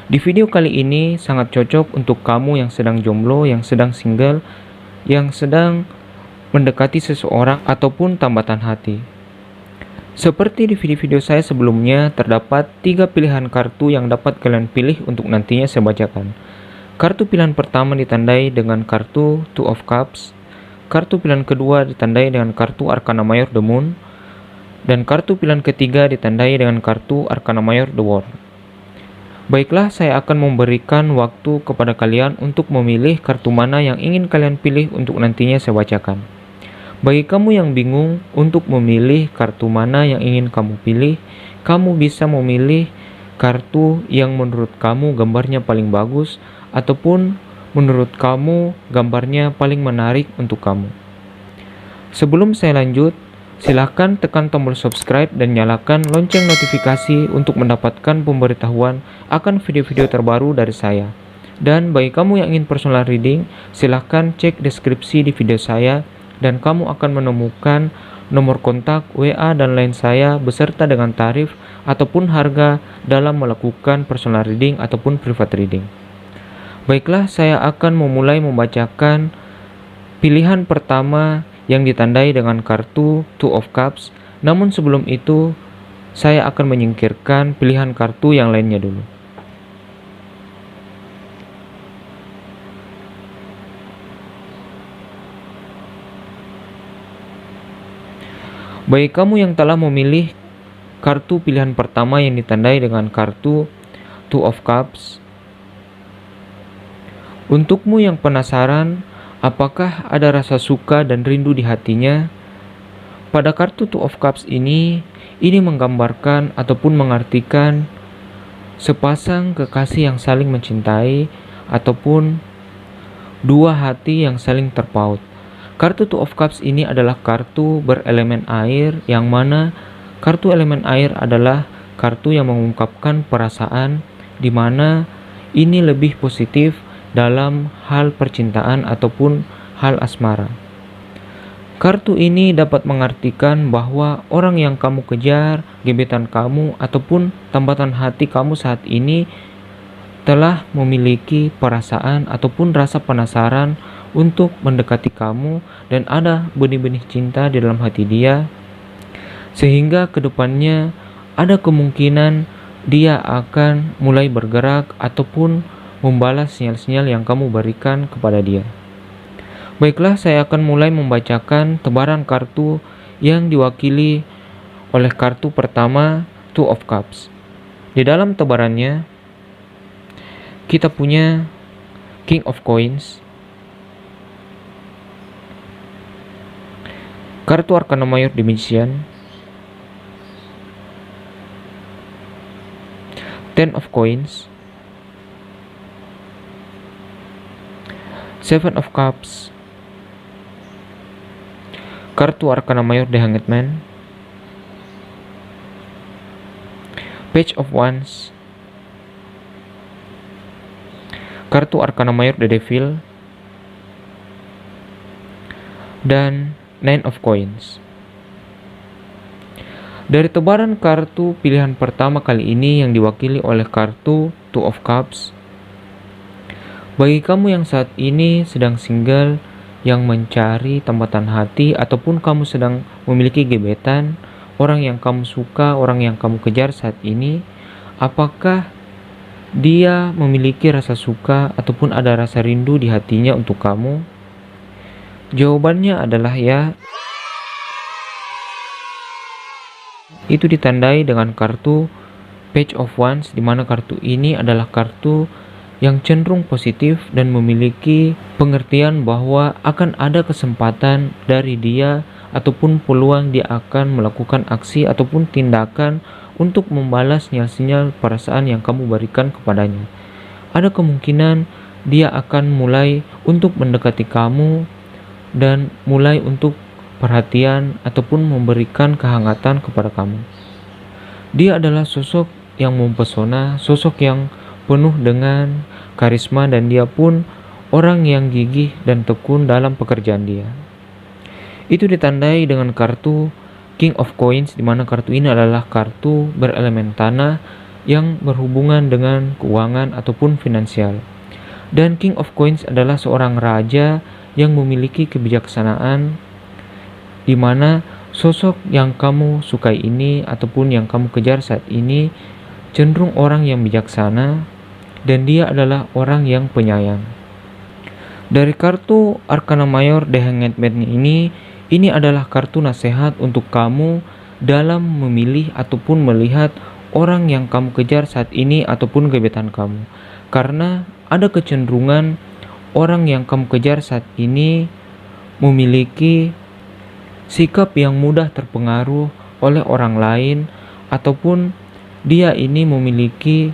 Di video kali ini sangat cocok untuk kamu yang sedang jomblo, yang sedang single, yang sedang mendekati seseorang ataupun tambatan hati. Seperti di video-video saya sebelumnya, terdapat 3 pilihan kartu yang dapat kalian pilih untuk nantinya saya bacakan. Kartu pilihan pertama ditandai dengan kartu Two of Cups, kartu pilihan kedua ditandai dengan kartu Arcana Mayor The Moon, dan kartu pilihan ketiga ditandai dengan kartu Arcana Mayor The World. Baiklah, saya akan memberikan waktu kepada kalian untuk memilih kartu mana yang ingin kalian pilih untuk nantinya saya bacakan. Bagi kamu yang bingung untuk memilih kartu mana yang ingin kamu pilih, kamu bisa memilih kartu yang menurut kamu gambarnya paling bagus ataupun menurut kamu gambarnya paling menarik untuk kamu. Sebelum saya lanjut, silahkan tekan tombol subscribe dan nyalakan lonceng notifikasi untuk mendapatkan pemberitahuan akan video-video terbaru dari saya. Dan bagi kamu yang ingin personal reading, silahkan cek deskripsi di video saya dan kamu akan menemukan nomor kontak, WA, dan lain saya beserta dengan tarif ataupun harga dalam melakukan personal reading ataupun private reading. Baiklah, saya akan memulai membacakan pilihan pertama yang ditandai dengan kartu Two of Cups. Namun sebelum itu, saya akan menyingkirkan pilihan kartu yang lainnya dulu. Bagi kamu yang telah memilih kartu pilihan pertama yang ditandai dengan kartu Two of Cups, untukmu yang penasaran apakah ada rasa suka dan rindu di hatinya, pada kartu Two of Cups ini menggambarkan ataupun mengartikan sepasang kekasih yang saling mencintai ataupun dua hati yang saling terpaut. Kartu Two of Cups ini adalah kartu berelemen air, yang mana kartu elemen air adalah kartu yang mengungkapkan perasaan, di mana ini lebih positif dalam hal percintaan ataupun hal asmara. Kartu ini dapat mengartikan bahwa orang yang kamu kejar, gebetan kamu, ataupun tambatan hati kamu saat ini telah memiliki perasaan ataupun rasa penasaran untuk mendekati kamu dan ada benih-benih cinta di dalam hati dia, sehingga kedepannya ada kemungkinan dia akan mulai bergerak ataupun membalas sinyal-sinyal yang kamu berikan kepada dia. Baiklah, saya akan mulai membacakan tebaran kartu yang diwakili oleh kartu pertama Two of Cups. Di dalam tebarannya kita punya King of Coins, kartu Arcana Mayor The Magician, Ten of Coins, Seven of Cups, kartu Arcana Mayor The Hanged Man, Page of Wands, kartu Arcana Mayor The Devil, dan Nine of Coins. Dari tebaran kartu pilihan pertama kali ini yang diwakili oleh kartu Two of Cups, bagi kamu yang saat ini sedang single, yang mencari tambatan hati, ataupun kamu sedang memiliki gebetan, orang yang kamu suka, orang yang kamu kejar saat ini, apakah dia memiliki rasa suka ataupun ada rasa rindu di hatinya untuk kamu? Jawabannya adalah ya. Itu ditandai dengan kartu Page of Wands, di mana kartu ini adalah kartu yang cenderung positif dan memiliki pengertian bahwa akan ada kesempatan dari dia ataupun peluang dia akan melakukan aksi ataupun tindakan untuk membalas sinyal-sinyal perasaan yang kamu berikan kepadanya. Ada kemungkinan dia akan mulai untuk mendekati kamu dan mulai untuk perhatian ataupun memberikan kehangatan kepada kamu. Dia adalah sosok yang mempesona, sosok yang penuh dengan karisma, dan dia pun orang yang gigih dan tekun dalam pekerjaan dia. Itu ditandai dengan kartu King of Coins, di mana kartu ini adalah kartu berelemen tanah, yang berhubungan dengan keuangan ataupun finansial. Dan King of Coins adalah seorang raja yang memiliki kebijaksanaan, di mana sosok yang kamu sukai ini ataupun yang kamu kejar saat ini cenderung orang yang bijaksana, dan dia adalah orang yang penyayang. Dari kartu Arcana Mayor The Hanged Man ini adalah kartu nasihat untuk kamu dalam memilih ataupun melihat orang yang kamu kejar saat ini ataupun gebetan kamu. Karena ada kecenderungan orang yang kamu kejar saat ini memiliki sikap yang mudah terpengaruh oleh orang lain, ataupun dia ini memiliki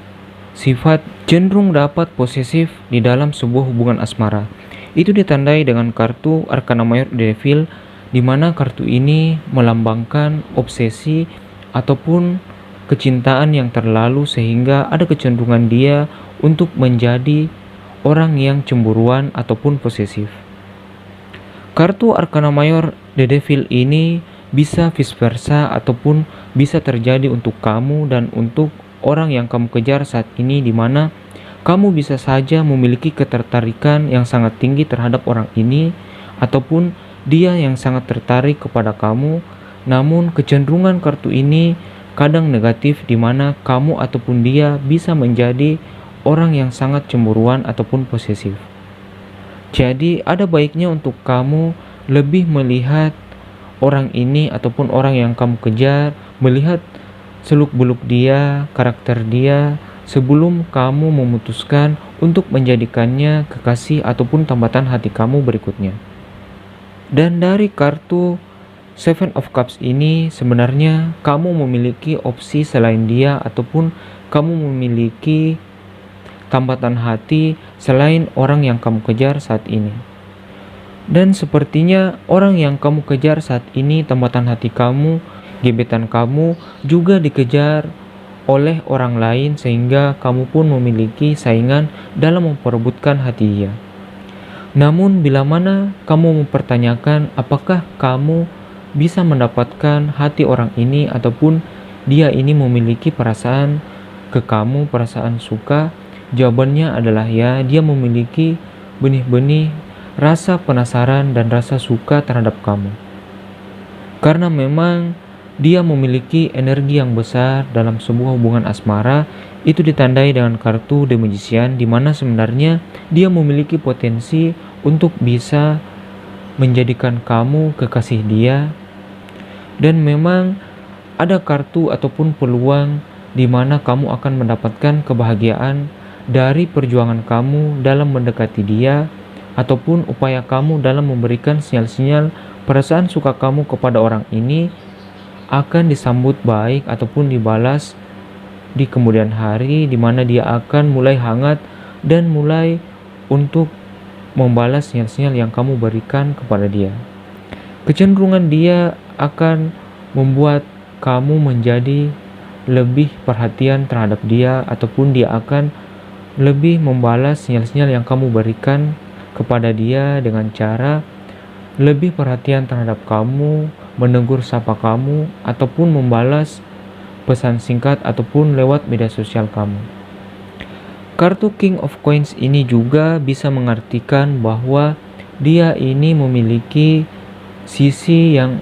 sifat cenderung dapat posesif di dalam sebuah hubungan asmara. Itu ditandai dengan kartu Arcana Mayor The Devil, di mana kartu ini melambangkan obsesi ataupun kecintaan yang terlalu, sehingga ada kecenderungan dia untuk menjadi orang yang cemburuan ataupun posesif. Kartu Arcana Mayor The Devil ini bisa vice versa ataupun bisa terjadi untuk kamu dan untuk orang yang kamu kejar saat ini, di mana kamu bisa saja memiliki ketertarikan yang sangat tinggi terhadap orang ini, ataupun dia yang sangat tertarik kepada kamu. Namun kecenderungan kartu ini kadang negatif, di mana kamu ataupun dia bisa menjadi orang yang sangat cemburuan ataupun posesif. Jadi ada baiknya untuk kamu lebih melihat orang ini ataupun orang yang kamu kejar, melihat seluk-beluk dia, karakter dia, sebelum kamu memutuskan untuk menjadikannya kekasih ataupun tambatan hati kamu berikutnya. Dan dari kartu Seven of Cups ini sebenarnya kamu memiliki opsi selain dia, ataupun kamu memiliki tambatan hati selain orang yang kamu kejar saat ini. Dan sepertinya orang yang kamu kejar saat ini, tambatan hati kamu, gebetan kamu, juga dikejar oleh orang lain, sehingga kamu pun memiliki saingan dalam memperebutkan hati dia. Namun bila mana kamu mempertanyakan apakah kamu bisa mendapatkan hati orang ini, ataupun dia ini memiliki perasaan ke kamu, perasaan suka, jawabannya adalah ya, dia memiliki benih-benih rasa penasaran dan rasa suka terhadap kamu. Karena memang dia memiliki energi yang besar dalam sebuah hubungan asmara. Itu ditandai dengan kartu The Magician, di mana sebenarnya dia memiliki potensi untuk bisa menjadikan kamu kekasih dia. Dan memang ada kartu ataupun peluang di mana kamu akan mendapatkan kebahagiaan dari perjuangan kamu dalam mendekati dia, ataupun upaya kamu dalam memberikan sinyal-sinyal perasaan suka kamu kepada orang ini akan disambut baik ataupun dibalas di kemudian hari, di mana dia akan mulai hangat dan mulai untuk membalas sinyal-sinyal yang kamu berikan kepada dia. Kecenderungan dia akan membuat kamu menjadi lebih perhatian terhadap dia, ataupun dia akan lebih membalas sinyal-sinyal yang kamu berikan kepada dia dengan cara lebih perhatian terhadap kamu, menegur sapa kamu, ataupun membalas pesan singkat ataupun lewat media sosial kamu. Kartu King of Coins ini juga bisa mengartikan bahwa dia ini memiliki sisi yang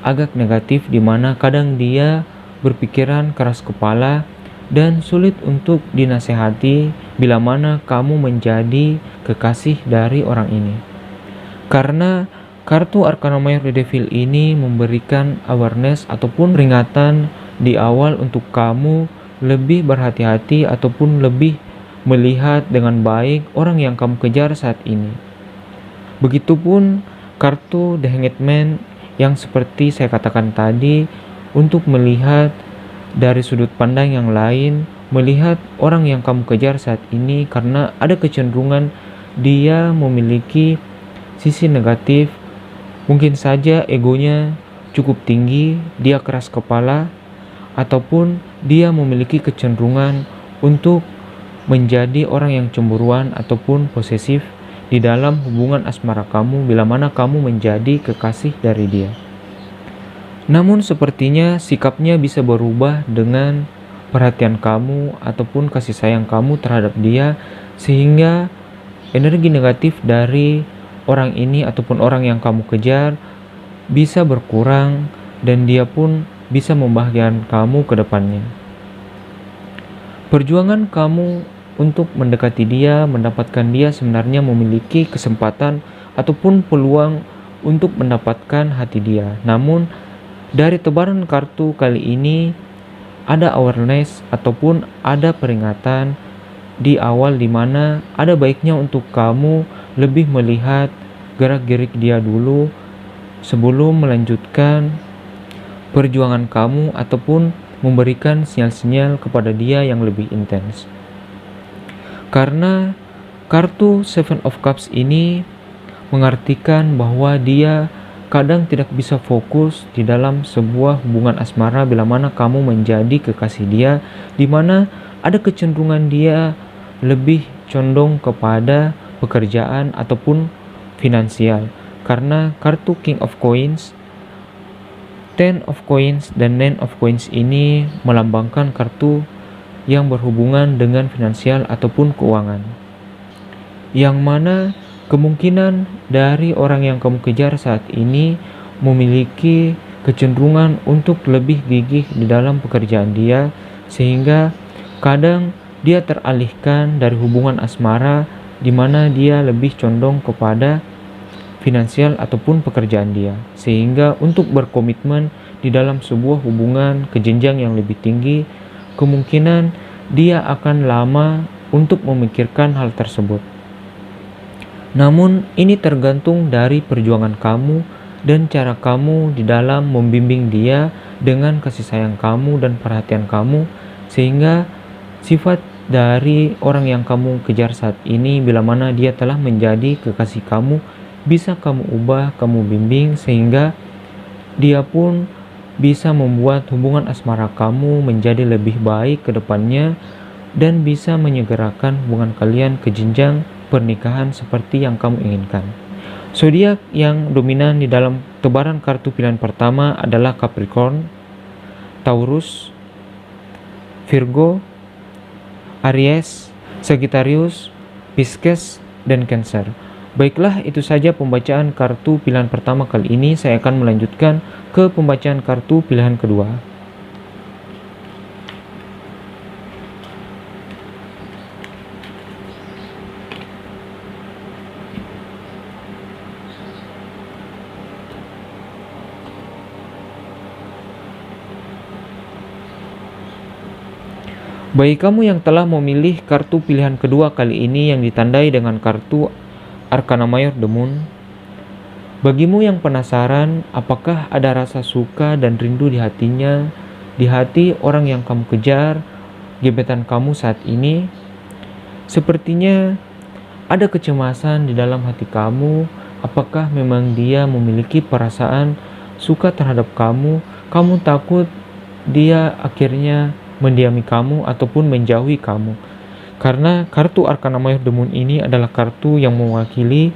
agak negatif, di mana kadang dia berpikiran keras kepala dan sulit untuk dinasehati bila mana kamu menjadi kekasih dari orang ini. Karena kartu Arcana Mayor The Devil ini memberikan awareness ataupun peringatan di awal untuk kamu lebih berhati-hati ataupun lebih melihat dengan baik orang yang kamu kejar saat ini. Begitupun kartu The Hanged Man yang seperti saya katakan tadi, untuk melihat dari sudut pandang yang lain, melihat orang yang kamu kejar saat ini, karena ada kecenderungan dia memiliki sisi negatif. Mungkin saja egonya cukup tinggi, dia keras kepala, ataupun dia memiliki kecenderungan untuk menjadi orang yang cemburuan ataupun posesif di dalam hubungan asmara kamu bila mana kamu menjadi kekasih dari dia. Namun sepertinya sikapnya bisa berubah dengan perhatian kamu ataupun kasih sayang kamu terhadap dia, sehingga energi negatif dari orang ini ataupun orang yang kamu kejar bisa berkurang dan dia pun bisa membahagiakan kamu ke depannya. Perjuangan kamu untuk mendekati dia, mendapatkan dia sebenarnya memiliki kesempatan ataupun peluang untuk mendapatkan hati dia. Namun dari tebaran kartu kali ini ada awareness ataupun ada peringatan di awal di mana ada baiknya untuk kamu lebih melihat gerak-gerik dia dulu sebelum melanjutkan perjuangan kamu ataupun memberikan sinyal-sinyal kepada dia yang lebih intens. Karena kartu Seven of Cups ini mengartikan bahwa dia kadang tidak bisa fokus di dalam sebuah hubungan asmara bila mana kamu menjadi kekasih dia, di mana ada kecenderungan dia lebih condong kepada pekerjaan ataupun finansial. Karena kartu King of Coins, Ten of Coins, dan Nine of Coins ini melambangkan kartu yang berhubungan dengan finansial ataupun keuangan, yang mana kemungkinan dari orang yang kamu kejar saat ini memiliki kecenderungan untuk lebih gigih di dalam pekerjaan dia, sehingga kadang dia teralihkan dari hubungan asmara di mana dia lebih condong kepada finansial ataupun pekerjaan dia, sehingga untuk berkomitmen di dalam sebuah hubungan ke jenjang yang lebih tinggi, kemungkinan dia akan lama untuk memikirkan hal tersebut. Namun ini tergantung dari perjuangan kamu dan cara kamu di dalam membimbing dia dengan kasih sayang kamu dan perhatian kamu, sehingga sifat dari orang yang kamu kejar saat ini bila mana dia telah menjadi kekasih kamu bisa kamu ubah, kamu bimbing, sehingga dia pun bisa membuat hubungan asmara kamu menjadi lebih baik ke depannya dan bisa menyegerakan hubungan kalian ke jenjang pernikahan seperti yang kamu inginkan. Zodiak yang dominan di dalam tebaran kartu pilihan pertama adalah Capricorn, Taurus, Virgo, Aries, Sagittarius, Pisces, dan Cancer. Baiklah, itu saja pembacaan kartu pilihan pertama kali ini. Saya akan melanjutkan ke pembacaan kartu pilihan kedua. Bagi kamu yang telah memilih kartu pilihan kedua kali ini yang ditandai dengan kartu Arcana Mayor The Moon, bagimu yang penasaran apakah ada rasa suka dan rindu di hatinya, di hati orang yang kamu kejar, gebetan kamu saat ini, sepertinya ada kecemasan di dalam hati kamu. Apakah memang dia memiliki perasaan suka terhadap kamu? Kamu takut dia akhirnya mendiami kamu ataupun menjauhi kamu. Karena kartu Arcana Mayor The Moon ini adalah kartu yang mewakili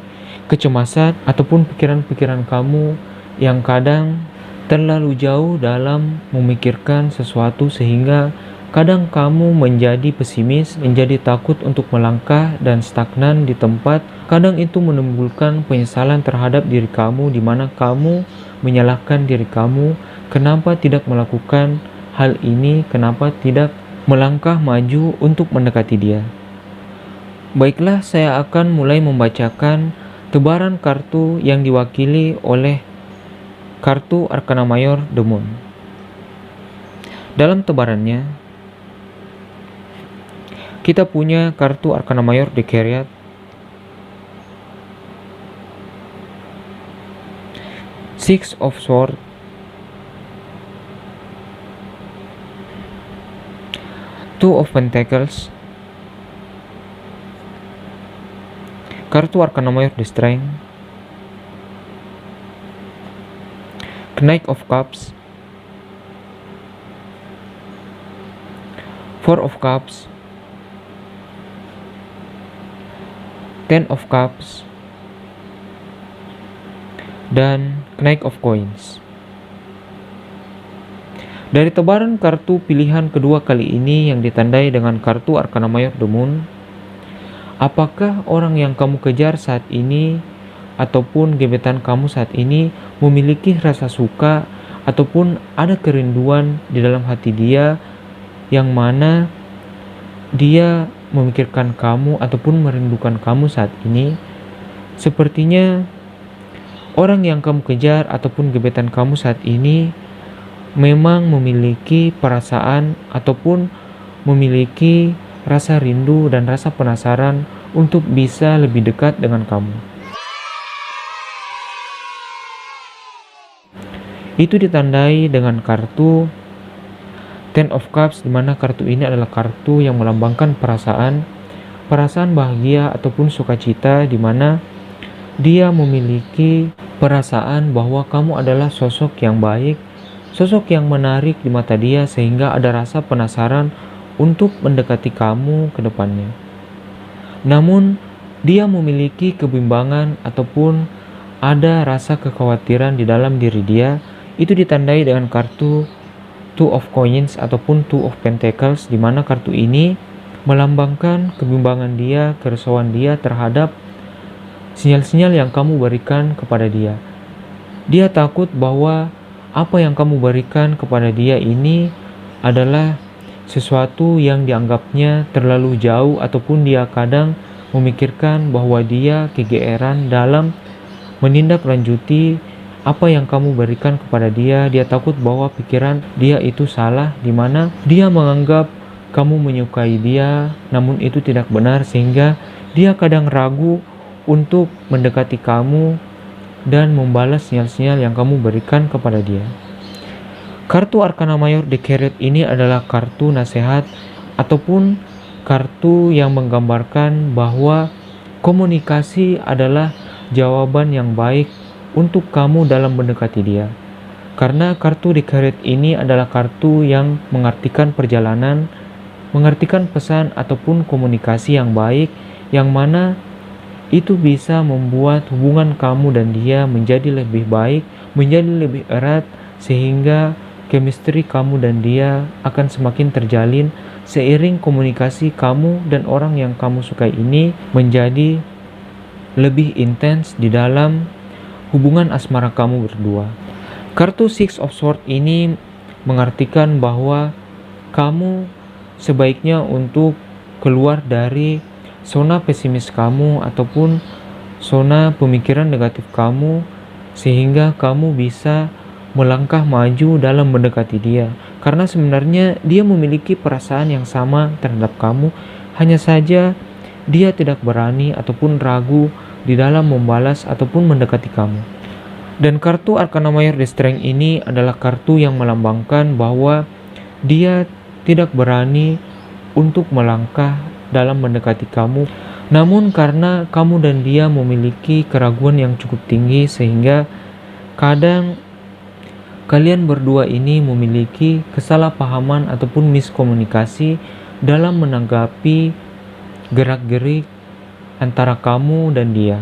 kecemasan ataupun pikiran-pikiran kamu yang kadang terlalu jauh dalam memikirkan sesuatu, sehingga kadang kamu menjadi pesimis, menjadi takut untuk melangkah dan stagnan di tempat. Kadang itu menimbulkan penyesalan terhadap diri kamu, di mana kamu menyalahkan diri kamu, kenapa tidak melakukan hal ini, kenapa tidak melangkah maju untuk mendekati dia. Baiklah, saya akan mulai membacakan tebaran kartu yang diwakili oleh kartu Arcana Mayor The Moon. Dalam tebarannya, kita punya kartu Arcana Mayor The Chariot, Six of Swords, Two of Pentacles, kartu Arcana Mayor The Strength, Knight of Cups, Four of Cups, Ten of Cups, dan Knight of Coins. Dari tebaran kartu pilihan kedua kali ini yang ditandai dengan kartu Arkana Mayor The Moon, apakah orang yang kamu kejar saat ini ataupun gebetan kamu saat ini memiliki rasa suka ataupun ada kerinduan di dalam hati dia yang mana dia memikirkan kamu ataupun merindukan kamu saat ini? Sepertinya orang yang kamu kejar ataupun gebetan kamu saat ini memang memiliki perasaan ataupun memiliki rasa rindu dan rasa penasaran untuk bisa lebih dekat dengan kamu. Itu ditandai dengan kartu Ten of Cups, di mana kartu ini adalah kartu yang melambangkan perasaan bahagia ataupun sukacita, di mana dia memiliki perasaan bahwa kamu adalah sosok yang baik, sosok yang menarik di mata dia sehingga ada rasa penasaran untuk mendekati kamu ke depannya. Namun, dia memiliki kebimbangan ataupun ada rasa kekhawatiran di dalam diri dia. Itu ditandai dengan kartu Two of Coins ataupun Two of Pentacles, di mana kartu ini melambangkan kebimbangan dia, kerisauan dia terhadap sinyal-sinyal yang kamu berikan kepada dia. Dia takut bahwa apa yang kamu berikan kepada dia ini adalah sesuatu yang dianggapnya terlalu jauh ataupun dia kadang memikirkan bahwa dia kegeeran dalam menindaklanjuti apa yang kamu berikan kepada dia. Dia takut bahwa pikiran dia itu salah, di mana dia menganggap kamu menyukai dia, namun itu tidak benar sehingga dia kadang ragu untuk mendekati kamu dan membalas sinyal-sinyal yang kamu berikan kepada dia. Kartu Arkana Mayor The Chariot ini adalah kartu nasihat ataupun kartu yang menggambarkan bahwa komunikasi adalah jawaban yang baik untuk kamu dalam mendekati dia. Karena kartu The Chariot ini adalah kartu yang mengartikan perjalanan, mengartikan pesan ataupun komunikasi yang baik, yang mana itu bisa membuat hubungan kamu dan dia menjadi lebih baik, menjadi lebih erat, sehingga chemistry kamu dan dia akan semakin terjalin seiring komunikasi kamu dan orang yang kamu sukai ini menjadi lebih intens di dalam hubungan asmara kamu berdua. Kartu Six of Swords ini mengartikan bahwa kamu sebaiknya untuk keluar dari zona pesimis kamu ataupun zona pemikiran negatif kamu sehingga kamu bisa melangkah maju dalam mendekati dia. Karena sebenarnya dia memiliki perasaan yang sama terhadap kamu, hanya saja dia tidak berani ataupun ragu di dalam membalas ataupun mendekati kamu. Dan kartu Arkana Mayor The Strength ini adalah kartu yang melambangkan bahwa dia tidak berani untuk melangkah dalam mendekati kamu, namun karena kamu dan dia memiliki keraguan yang cukup tinggi sehingga kadang kalian berdua ini memiliki kesalahpahaman ataupun miskomunikasi dalam menanggapi gerak-gerik antara kamu dan dia.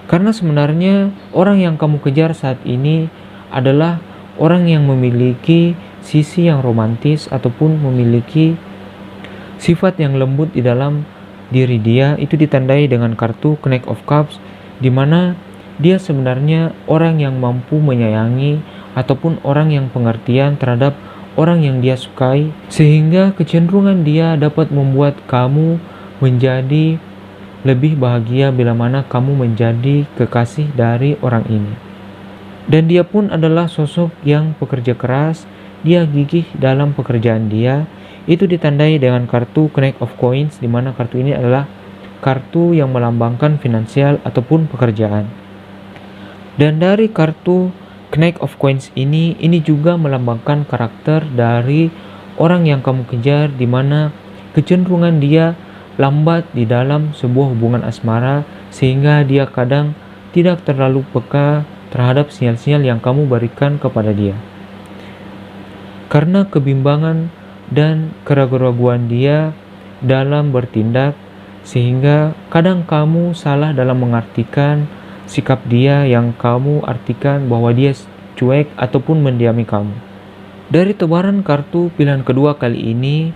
Karena sebenarnya orang yang kamu kejar saat ini adalah orang yang memiliki sisi yang romantis ataupun memiliki sifat yang lembut di dalam diri dia. Itu ditandai dengan kartu Knight of Cups, di mana dia sebenarnya orang yang mampu menyayangi ataupun orang yang pengertian terhadap orang yang dia sukai, sehingga kecenderungan dia dapat membuat kamu menjadi lebih bahagia bila mana kamu menjadi kekasih dari orang ini. Dan dia pun adalah sosok yang pekerja keras, dia gigih dalam pekerjaan dia. Itu ditandai dengan kartu Knight of Coins, di mana kartu ini adalah kartu yang melambangkan finansial ataupun pekerjaan. Dan dari kartu Knight of Coins ini juga melambangkan karakter dari orang yang kamu kejar, di mana kecenderungan dia lambat di dalam sebuah hubungan asmara sehingga dia kadang tidak terlalu peka terhadap sinyal-sinyal yang kamu berikan kepada dia. Karena kebimbangan dan keraguan-raguan dia dalam bertindak, sehingga kadang kamu salah dalam mengartikan sikap dia yang kamu artikan bahwa dia cuek ataupun mendiami kamu. Dari tebaran kartu pilihan kedua kali ini,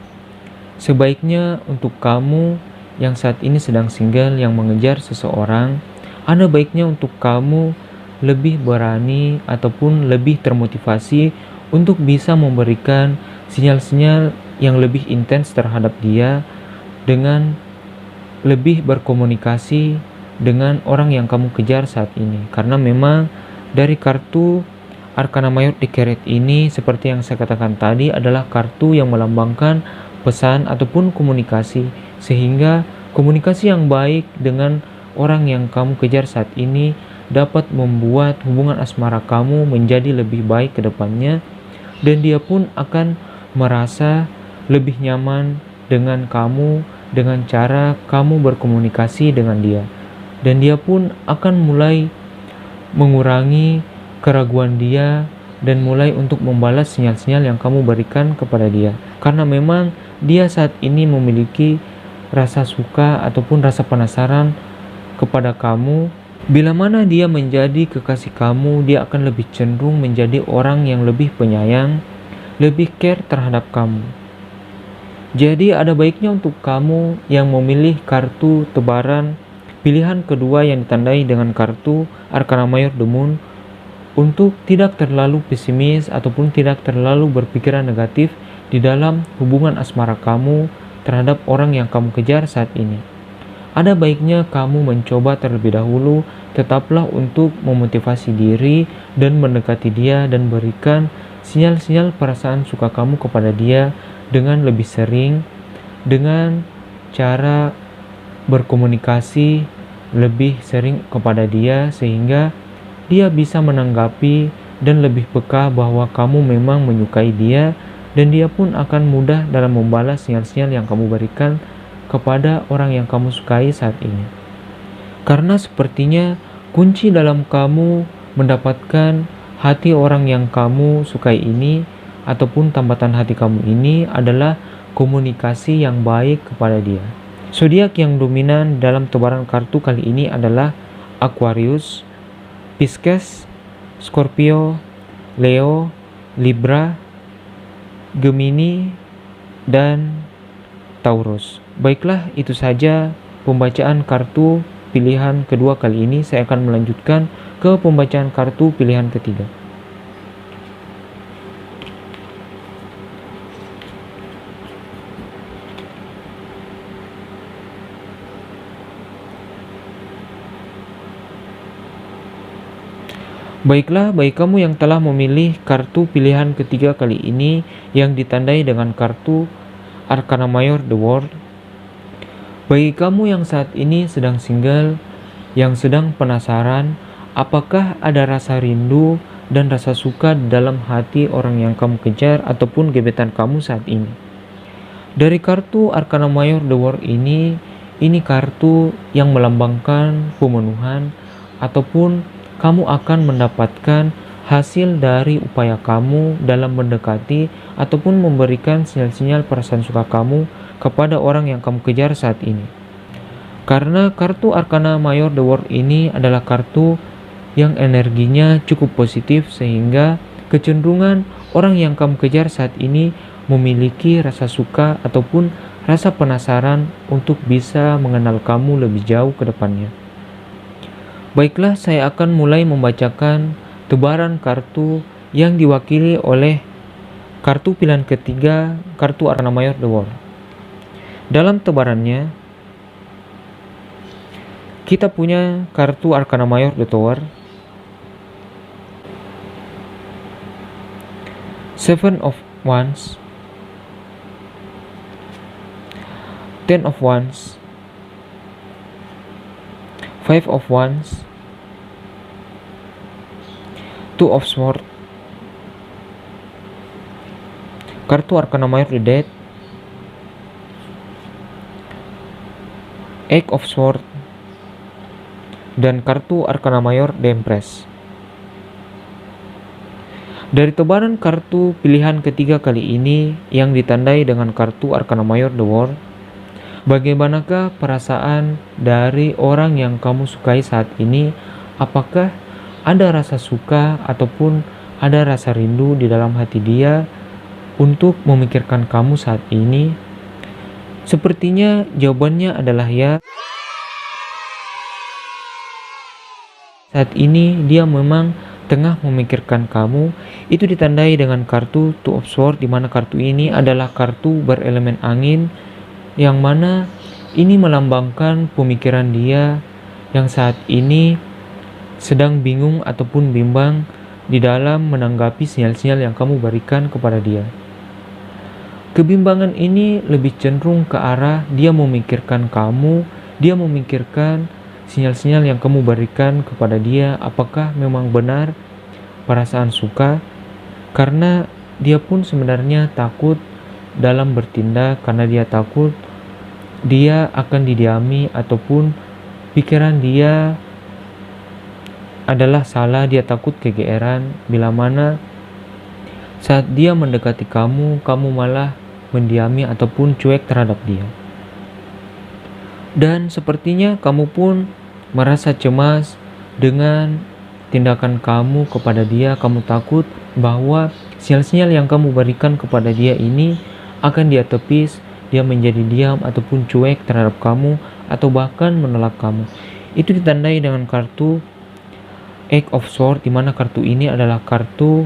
sebaiknya untuk kamu yang saat ini sedang single yang mengejar seseorang, ada baiknya untuk kamu lebih berani ataupun lebih termotivasi untuk bisa memberikan sinyal-sinyal yang lebih intens terhadap dia dengan lebih berkomunikasi dengan orang yang kamu kejar saat ini. Karena memang dari kartu Arkana Mayor di Carrot ini, seperti yang saya katakan tadi, adalah kartu yang melambangkan pesan ataupun komunikasi, sehingga komunikasi yang baik dengan orang yang kamu kejar saat ini dapat membuat hubungan asmara kamu menjadi lebih baik ke depannya, dan dia pun akan merasa lebih nyaman dengan kamu dengan cara kamu berkomunikasi dengan dia, dan dia pun akan mulai mengurangi keraguan dia dan mulai untuk membalas sinyal-sinyal yang kamu berikan kepada dia, karena memang dia saat ini memiliki rasa suka ataupun rasa penasaran kepada kamu. Bila mana dia menjadi kekasih kamu, dia akan lebih cenderung menjadi orang yang lebih penyayang, lebih care terhadap kamu. Jadi ada baiknya untuk kamu yang memilih kartu tebaran pilihan kedua yang ditandai dengan kartu Arkana Mayor The Moon untuk tidak terlalu pesimis ataupun tidak terlalu berpikiran negatif di dalam hubungan asmara kamu terhadap orang yang kamu kejar saat ini. Ada baiknya kamu mencoba terlebih dahulu, tetaplah untuk memotivasi diri dan mendekati dia dan berikan sinyal-sinyal perasaan suka kamu kepada dia dengan lebih sering, dengan cara berkomunikasi lebih sering kepada dia, sehingga dia bisa menanggapi dan lebih peka bahwa kamu memang menyukai dia, dan dia pun akan mudah dalam membalas sinyal-sinyal yang kamu berikan kepada orang yang kamu sukai saat ini. Karena sepertinya kunci dalam kamu mendapatkan hati orang yang kamu sukai ini ataupun tambatan hati kamu ini adalah komunikasi yang baik kepada dia. Zodiak yang dominan dalam tebaran kartu kali ini adalah Aquarius, Pisces, Scorpio, Leo, Libra, Gemini, dan Taurus. Baiklah, itu saja pembacaan kartu pilihan kedua kali ini. Saya akan melanjutkan ke pembacaan kartu pilihan ketiga. Baiklah, bagi kamu yang telah memilih kartu pilihan ketiga kali ini yang ditandai dengan kartu Arkana Mayor The World. Bagi kamu yang saat ini sedang single, yang sedang penasaran apakah ada rasa rindu dan rasa suka dalam hati orang yang kamu kejar ataupun gebetan kamu saat ini. Dari kartu Arkana Mayor The World ini kartu yang melambangkan pemenuhan ataupun kamu akan mendapatkan hasil dari upaya kamu dalam mendekati ataupun memberikan sinyal-sinyal perasaan suka kamu kepada orang yang kamu kejar saat ini. Karena kartu Arkana Mayor The World ini adalah kartu yang energinya cukup positif, sehingga kecenderungan orang yang kamu kejar saat ini memiliki rasa suka ataupun rasa penasaran untuk bisa mengenal kamu lebih jauh ke depannya. Baiklah, saya akan mulai membacakan tebaran kartu yang diwakili oleh kartu pilihan ketiga, kartu Arkana Mayor The World. Dalam tebarannya, kita punya kartu Arkana Mayor The Tower, Seven of Wands, Ten of Wands, Five of Wands, Two of Swords, kartu Arkana Mayor The Death, Eight of Swords, dan kartu Arkana Mayor The Empress. Dari tebaran kartu pilihan ketiga kali ini yang ditandai dengan kartu Arkana Mayor The World, bagaimanakah perasaan dari orang yang kamu sukai saat ini? Apakah ada rasa suka ataupun ada rasa rindu di dalam hati dia untuk memikirkan kamu saat ini? Sepertinya jawabannya adalah ya. Saat ini dia memang tengah memikirkan kamu. Itu ditandai dengan kartu Two of Swords, di mana kartu ini adalah kartu berelemen angin, yang mana ini melambangkan pemikiran dia yang saat ini sedang bingung ataupun bimbang di dalam menanggapi sinyal-sinyal yang kamu berikan kepada dia. Kebimbangan ini lebih cenderung ke arah dia memikirkan kamu, dia memikirkan sinyal-sinyal yang kamu berikan kepada dia, apakah memang benar perasaan suka, karena dia pun sebenarnya takut dalam bertindak, karena dia takut dia akan didiami ataupun pikiran dia adalah salah, dia takut kegeeran bila mana saat dia mendekati kamu, kamu malah mendiami ataupun cuek terhadap dia. Dan sepertinya kamu pun merasa cemas dengan tindakan kamu kepada dia. Kamu takut bahwa sinyal-sinyal yang kamu berikan kepada dia ini akan dia tepis, dia menjadi diam ataupun cuek terhadap kamu, atau bahkan menolak kamu. Itu ditandai dengan kartu Eight of Swords, di mana kartu ini adalah kartu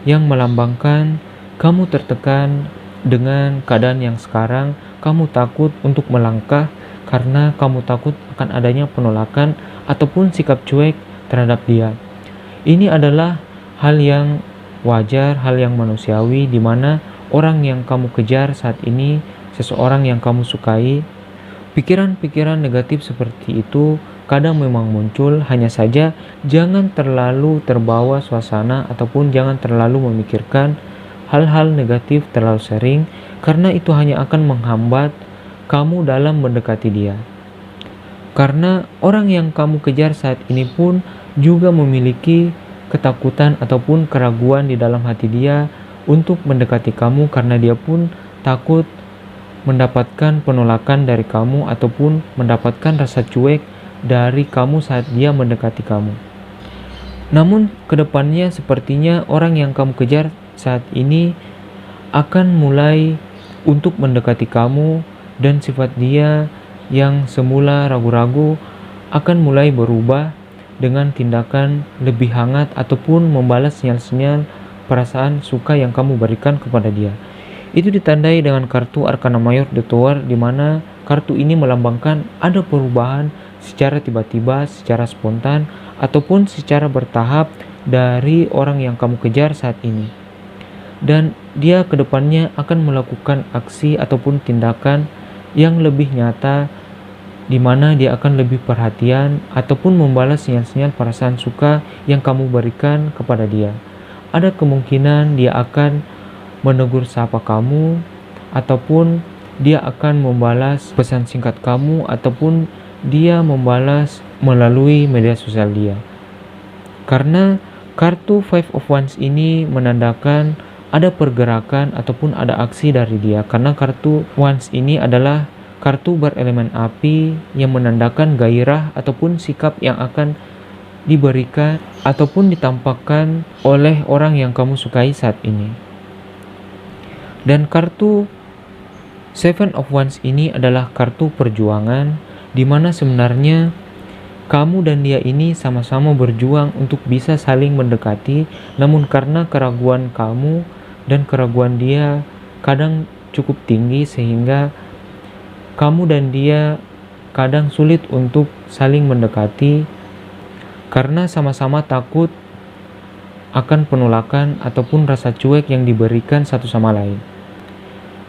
yang melambangkan kamu tertekan dengan keadaan yang sekarang. Kamu takut untuk melangkah karena kamu takut akan adanya penolakan ataupun sikap cuek terhadap dia. Ini adalah hal yang wajar, hal yang manusiawi, di mana orang yang kamu kejar saat ini, seseorang yang kamu sukai, pikiran-pikiran negatif seperti itu kadang memang muncul. Hanya saja jangan terlalu terbawa suasana ataupun jangan terlalu memikirkan hal-hal negatif terlalu sering, karena itu hanya akan menghambat kamu dalam mendekati dia. Karena orang yang kamu kejar saat ini pun juga memiliki ketakutan ataupun keraguan di dalam hati dia untuk mendekati kamu, karena dia pun takut mendapatkan penolakan dari kamu ataupun mendapatkan rasa cuek dari kamu saat dia mendekati kamu. Namun kedepannya sepertinya orang yang kamu kejar saat ini akan mulai untuk mendekati kamu, dan sifat dia yang semula ragu-ragu akan mulai berubah dengan tindakan lebih hangat ataupun membalas sinyal-sinyal perasaan suka yang kamu berikan kepada dia. Itu ditandai dengan kartu Arcana Mayor The Tower, di mana kartu ini melambangkan ada perubahan secara tiba-tiba, secara spontan ataupun secara bertahap dari orang yang kamu kejar saat ini. Dan dia kedepannya akan melakukan aksi ataupun tindakan yang lebih nyata, di mana dia akan lebih perhatian ataupun membalas sinyal-sinyal perasaan suka yang kamu berikan kepada dia. Ada kemungkinan dia akan menegur sapa kamu, ataupun dia akan membalas pesan singkat kamu, ataupun dia membalas melalui media sosial dia. Karena kartu Five of Wands ini menandakan ada pergerakan ataupun ada aksi dari dia, karena kartu Wands ini adalah kartu berelemen api yang menandakan gairah ataupun sikap yang akan diberikan ataupun ditampakkan oleh orang yang kamu sukai saat ini. Dan kartu Seven of Wands ini adalah kartu perjuangan, di mana sebenarnya kamu dan dia ini sama-sama berjuang untuk bisa saling mendekati, namun karena keraguan kamu dan keraguan dia kadang cukup tinggi, sehingga kamu dan dia kadang sulit untuk saling mendekati karena sama-sama takut akan penolakan ataupun rasa cuek yang diberikan satu sama lain.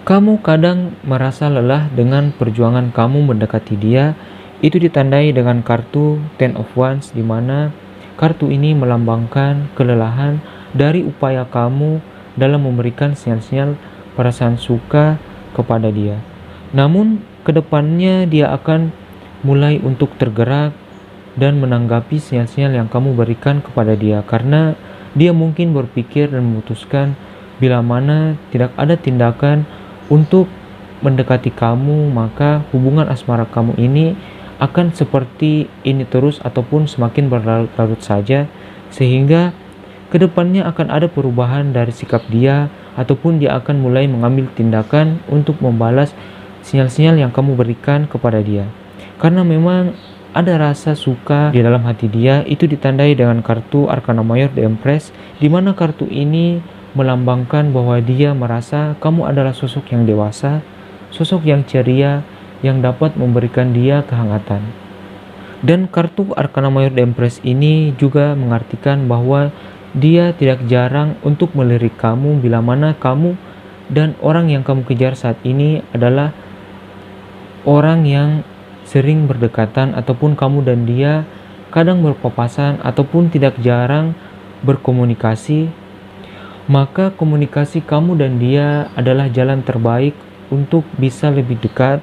Kamu kadang merasa lelah dengan perjuangan kamu mendekati dia. Itu ditandai dengan kartu Ten of Wands, di mana kartu ini melambangkan kelelahan dari upaya kamu dalam memberikan sinyal-sinyal perasaan suka kepada dia. Namun kedepannya dia akan mulai untuk tergerak dan menanggapi sinyal-sinyal yang kamu berikan kepada dia, karena dia mungkin berpikir dan memutuskan bila mana tidak ada tindakan untuk mendekati kamu, maka hubungan asmara kamu ini akan seperti ini terus ataupun semakin berlarut-larut saja, sehingga kedepannya akan ada perubahan dari sikap dia, ataupun dia akan mulai mengambil tindakan untuk membalas sinyal-sinyal yang kamu berikan kepada dia. Karena memang ada rasa suka di dalam hati dia, itu ditandai dengan kartu Arcana Mayor The Empress, di mana kartu ini melambangkan bahwa dia merasa kamu adalah sosok yang dewasa, sosok yang ceria, yang dapat memberikan dia kehangatan. Dan kartu Arcana Mayor The Empress ini juga mengartikan bahwa dia tidak jarang untuk melirik kamu bila mana kamu dan orang yang kamu kejar saat ini adalah orang yang sering berdekatan, ataupun kamu dan dia kadang berpapasan ataupun tidak jarang berkomunikasi. Maka komunikasi kamu dan dia adalah jalan terbaik untuk bisa lebih dekat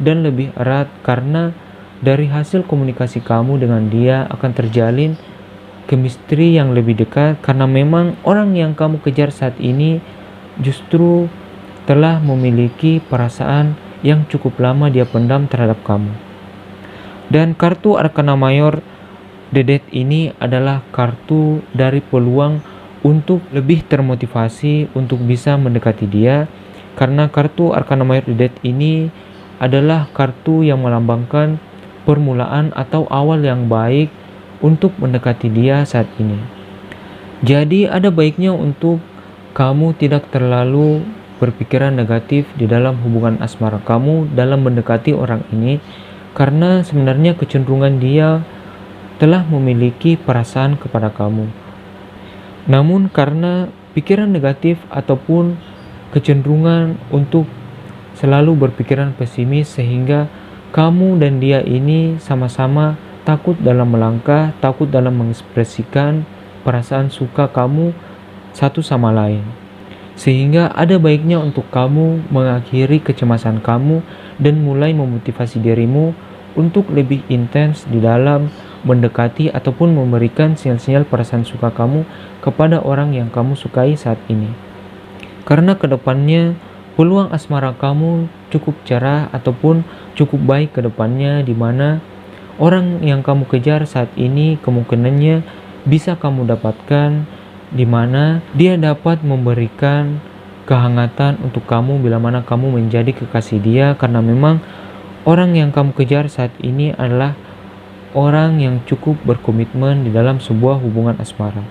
dan lebih erat, karena dari hasil komunikasi kamu dengan dia akan terjalin chemistry yang lebih dekat, karena memang orang yang kamu kejar saat ini justru telah memiliki perasaan yang cukup lama dia pendam terhadap kamu. Dan kartu Arcana Mayor The Death ini adalah kartu dari peluang untuk lebih termotivasi untuk bisa mendekati dia, karena kartu Arcana Mayor The Death ini adalah kartu yang melambangkan permulaan atau awal yang baik untuk mendekati dia saat ini. Jadi ada baiknya untuk kamu tidak terlalu berpikiran negatif di dalam hubungan asmara kamu dalam mendekati orang ini, karena sebenarnya kecenderungan dia telah memiliki perasaan kepada kamu. Namun karena pikiran negatif ataupun kecenderungan untuk selalu berpikiran pesimis, sehingga kamu dan dia ini sama-sama takut dalam melangkah, takut dalam mengekspresikan perasaan suka kamu satu sama lain. Sehingga ada baiknya untuk kamu mengakhiri kecemasan kamu dan mulai memotivasi dirimu untuk lebih intens di dalam mendekati ataupun memberikan sinyal-sinyal perasaan suka kamu kepada orang yang kamu sukai saat ini. Karena kedepannya peluang asmara kamu cukup cerah ataupun cukup baik kedepannya, di mana orang yang kamu kejar saat ini kemungkinannya bisa kamu dapatkan, di mana dia dapat memberikan kehangatan untuk kamu bila mana kamu menjadi kekasih dia, karena memang orang yang kamu kejar saat ini adalah orang yang cukup berkomitmen di dalam sebuah hubungan asmara.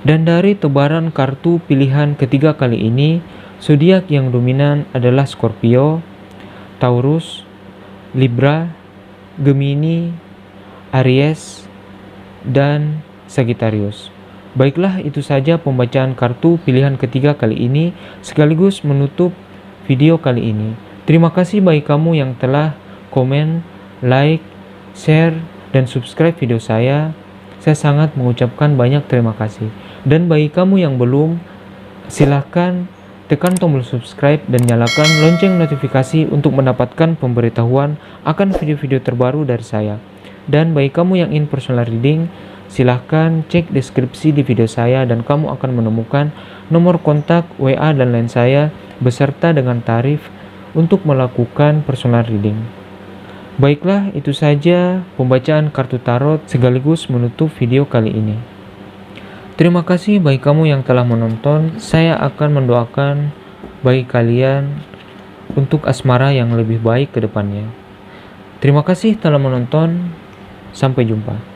Dan dari tebaran kartu pilihan ketiga kali ini, zodiak yang dominan adalah Scorpio, Taurus, Libra, Gemini, Aries, dan Sagittarius. Baiklah, itu saja pembacaan kartu pilihan ketiga kali ini, sekaligus menutup video kali ini. Terima kasih bagi kamu yang telah komen, like, share, dan subscribe video saya. Saya sangat mengucapkan banyak terima kasih. Dan bagi kamu yang belum, silahkan tekan tombol subscribe dan nyalakan lonceng notifikasi untuk mendapatkan pemberitahuan akan video-video terbaru dari saya. Dan bagi kamu yang ingin personal reading, silahkan cek deskripsi di video saya dan kamu akan menemukan nomor kontak, WA, dan lain saya beserta dengan tarif untuk melakukan personal reading. Baiklah, itu saja pembacaan kartu tarot sekaligus menutup video kali ini. Terima kasih bagi kamu yang telah menonton. Saya akan mendoakan bagi kalian untuk asmara yang lebih baik ke depannya. Terima kasih telah menonton. Sampai jumpa.